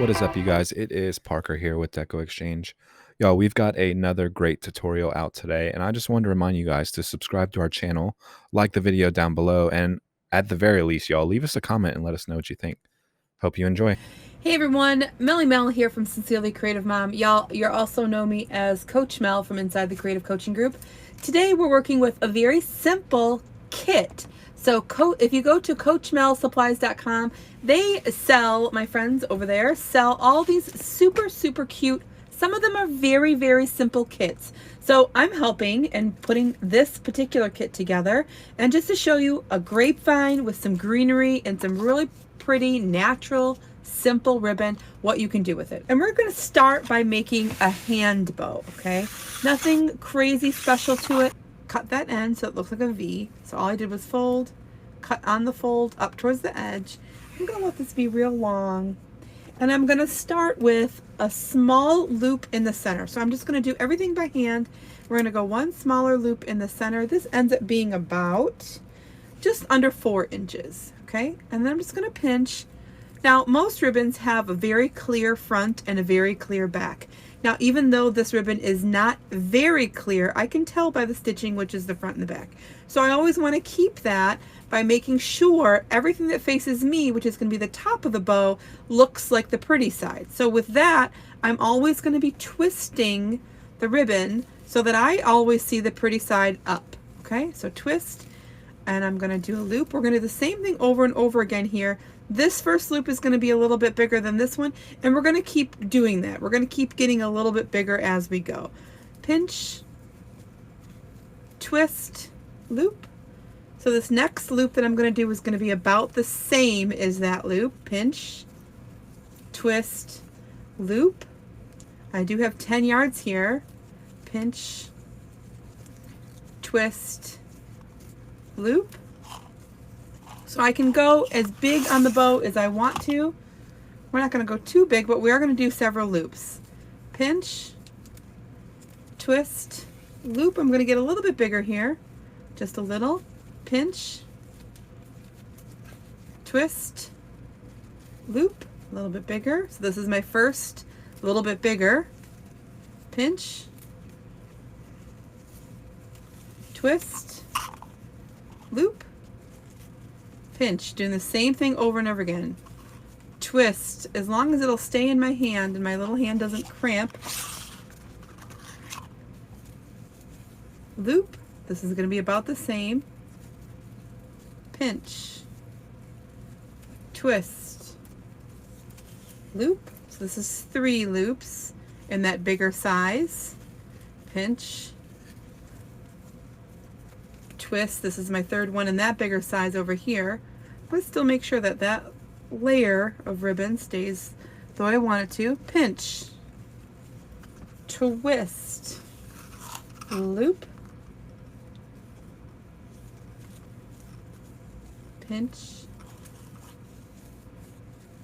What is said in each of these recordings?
What is up, you guys? It is Parker here with DecoExchange. Y'all, we've got another great tutorial out today, and I just wanted to remind you guys to subscribe to our channel, like the video down below, and at the very least, y'all, leave us a comment and let us know what you think. Hope you enjoy. Hey everyone, Melly Mel here from Sincerely Creative Mom. Y'all, you also know me as Coach Mel from inside the Creative Coaching Group. Today we're working with a very simple kit. So if you go to CoachMelSupplies.com, they sell, my friends over there, sell all these super cute, some of them are very simple kits. So I'm helping and putting this particular kit together, and just to show you a grapevine with some greenery and some really pretty natural simple ribbon, what you can do with it. And we're going to start by making a hand bow, okay? Nothing crazy special to it. Cut that end so it looks like a V. So all I did was fold, cut on the fold up towards the edge. I'm going to let this be real long. And I'm going to start with a small loop in the center. So I'm just going to do everything by hand. We're going to go one smaller loop in the center. This ends up being about just under 4 inches, okay? And then I'm just going to pinch. Now, most ribbons have a very clear front and a very clear back. Now, even though this ribbon is not very clear, I can tell by the stitching which is the front and the back. So I always want to keep that by making sure everything that faces me, which is going to be the top of the bow, looks like the pretty side. So with that, I'm always going to be twisting the ribbon so that I always see the pretty side up. Okay, so twist, and I'm going to do a loop. We're going to do the same thing over and over again here. This first loop is going to be a little bit bigger than this one, and we're going to keep doing that. We're going to keep getting a little bit bigger as we go. Pinch, twist, loop. So this next loop that I'm going to do is going to be about the same as that loop. Pinch, twist, loop. I do have 10 yards here. Pinch, twist, loop. So I can go as big on the bow as I want to. We're not going to go too big, but we are going to do several loops. Pinch, twist, loop. I'm going to get a little bit bigger here, just a little. Pinch, twist, loop, a little bit bigger. So this is my first, a little bit bigger. Pinch, twist, loop, pinch. Doing the same thing over and over again. Twist, as long as it'll stay in my hand and my little hand doesn't cramp. Loop, this is going to be about the same. Pinch, twist, loop. So this is 3 loops in that bigger size. Pinch, twist. This is my 3rd one in that bigger size over here. But still make sure that that layer of ribbon stays the way I want it to. Pinch, twist, loop, pinch,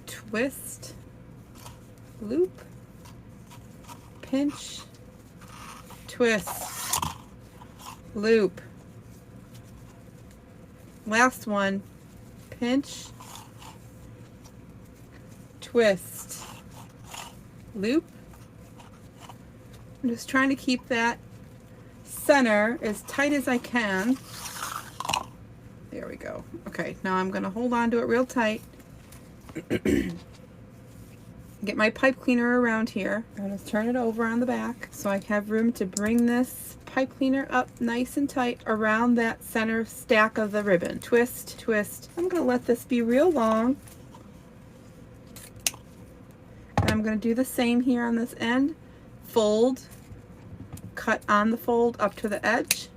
twist, loop, pinch, twist, loop. Last one, pinch, twist, loop. I'm just trying to keep that center as tight as I can. There we go. Okay, now I'm going to hold on to it real tight. Get my pipe cleaner around here. I'm going to turn it over on the back so I have room to bring this pipe cleaner up nice and tight around that center stack of the ribbon. Twist, twist. I'm going to let this be real long. And I'm going to do the same here on this end. Fold, cut on the fold up to the edge.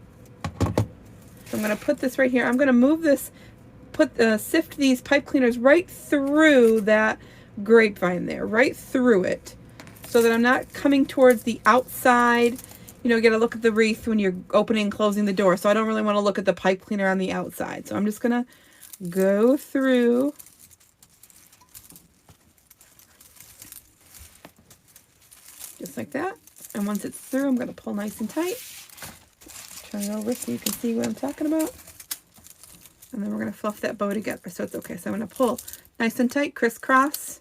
So I'm going to put this right here. I'm going to move this, sift these pipe cleaners right through that grapevine there, right through it, so that I'm not coming towards the outside. You know, you got to look at the wreath when you're opening and closing the door, so I don't really want to look at the pipe cleaner on the outside. So I'm just going to go through just like that, and once it's through, I'm going to pull nice and tight. Turn it over so you can see what I'm talking about. And then we're going to fluff that bow together so it's okay. So I'm going to pull nice and tight, crisscross,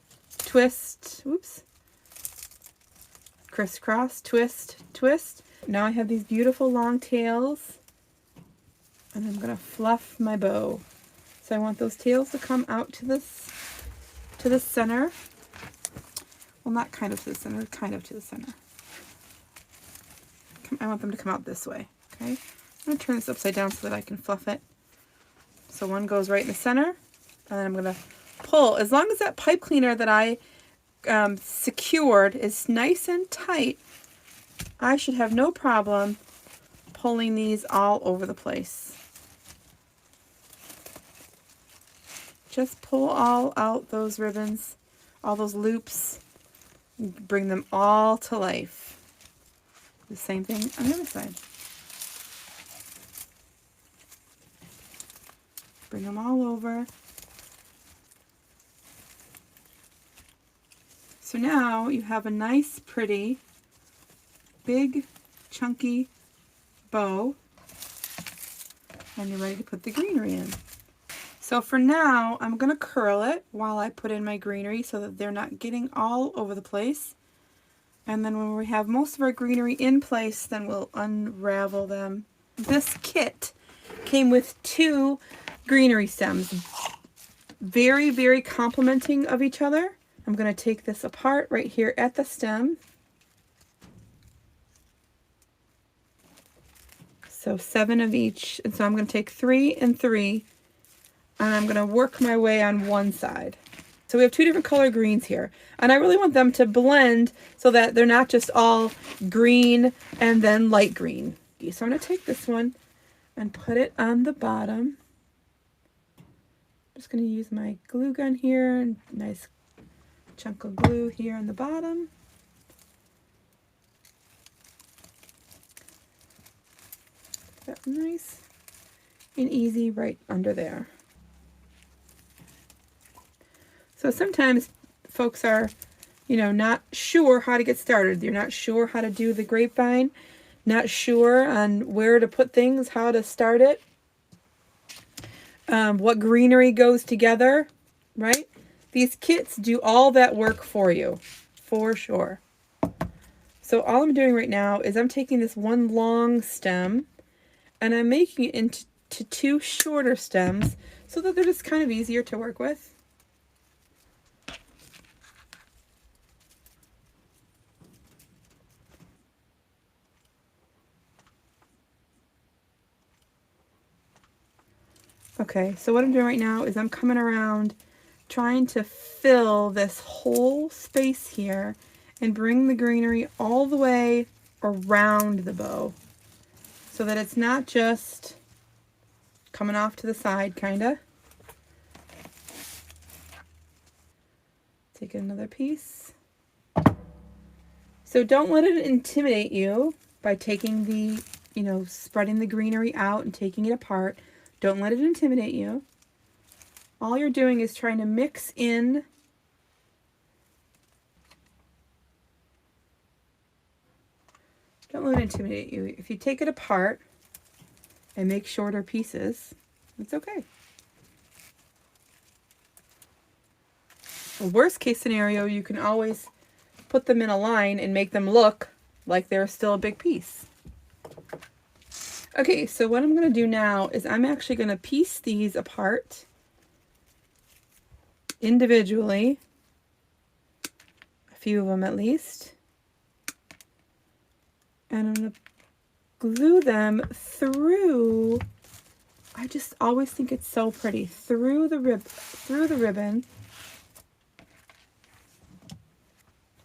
twist, oops, crisscross, twist, twist. Now I have these beautiful long tails, and I'm going to fluff my bow. So I want those tails to come out to the center. Well, not kind of to the center, kind of to the center. I want them to come out this way, okay? I'm going to turn this upside down so that I can fluff it. So one goes right in the center, and then I'm going to pull. As long as that pipe cleaner that I secured is nice and tight, I should have no problem pulling these all over the place. Just pull all out those ribbons, all those loops, and bring them all to life. The same thing on the other side. Bring them all over. So now you have a nice, pretty, big, chunky bow, and you're ready to put the greenery in. So for now, I'm going to curl it while I put in my greenery so that they're not getting all over the place. And then when we have most of our greenery in place, then we'll unravel them. This kit came with 2 greenery stems, very, very complementing of each other. I'm going to take this apart right here at the stem. So 7 of each, and so I'm going to take 3 and 3, and I'm going to work my way on one side. So we have 2 different color greens here, and I really want them to blend so that they're not just all green and then light green. So I'm going to take this one and put it on the bottom. I'm just going to use my glue gun here, and nice chunk of glue here on the bottom. That's nice and easy right under there. So sometimes folks are, not sure how to get started. They're not sure how to do the grapevine, not sure on where to put things, how to start it, what greenery goes together, right? These kits do all that work for you, for sure. So all I'm doing right now is I'm taking this one long stem and I'm making it into 2 shorter stems so that they're just kind of easier to work with. Okay, so what I'm doing right now is I'm coming around trying to fill this whole space here and bring the greenery all the way around the bow so that it's not just coming off to the side, kinda. Take another piece. So don't let it intimidate you by taking the, spreading the greenery out and taking it apart. Don't let it intimidate you. All you're doing is trying to mix in don't let it intimidate you. If you take it apart and make shorter pieces, it's okay. The worst case scenario, you can always put them in a line and make them look like they're still a big piece. Okay, so what I'm going to do now is I'm actually going to piece these apart individually, a few of them at least, and I'm going to glue them through, I just always think it's so pretty, through the ribbon,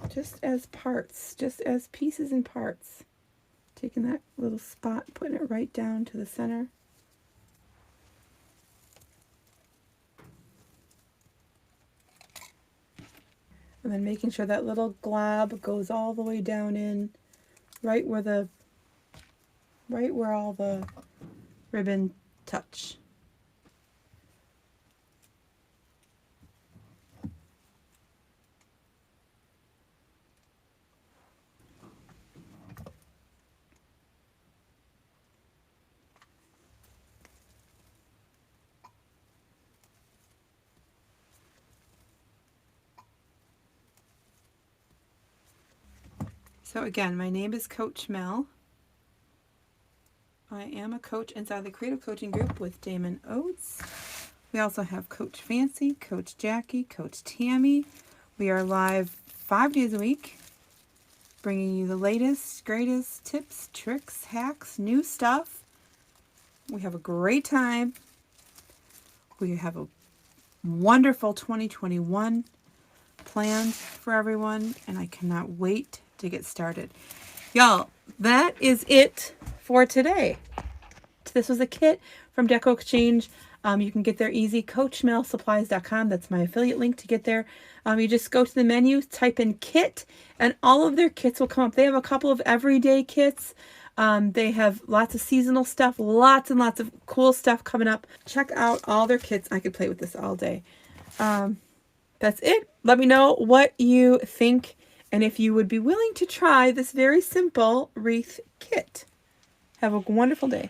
just as parts, just as pieces and parts. Taking that little spot, putting it right down to the center. And then making sure that little glob goes all the way down in, right where all the ribbon touch. So again, my name is Coach Mel. I am a coach inside the Creative Coaching Group with Damon Oates. We also have Coach Fancy, Coach Jackie, Coach Tammy. We are live 5 days a week, bringing you the latest, greatest tips, tricks, hacks, new stuff. We have a great time. We have a wonderful 2021 planned for everyone, and I cannot wait to get started. Y'all, that is it for today. This was a kit from DecoExchange. You can get there easy, coachmelsupplies.com. That's my affiliate link to get there. You just go to the menu, type in kit, and all of their kits will come up. They have a couple of everyday kits. They have lots of seasonal stuff, lots and lots of cool stuff coming up. Check out all their kits. I could play with this all day. That's it. Let me know what you think and if you would be willing to try this very simple wreath kit. Have a wonderful day.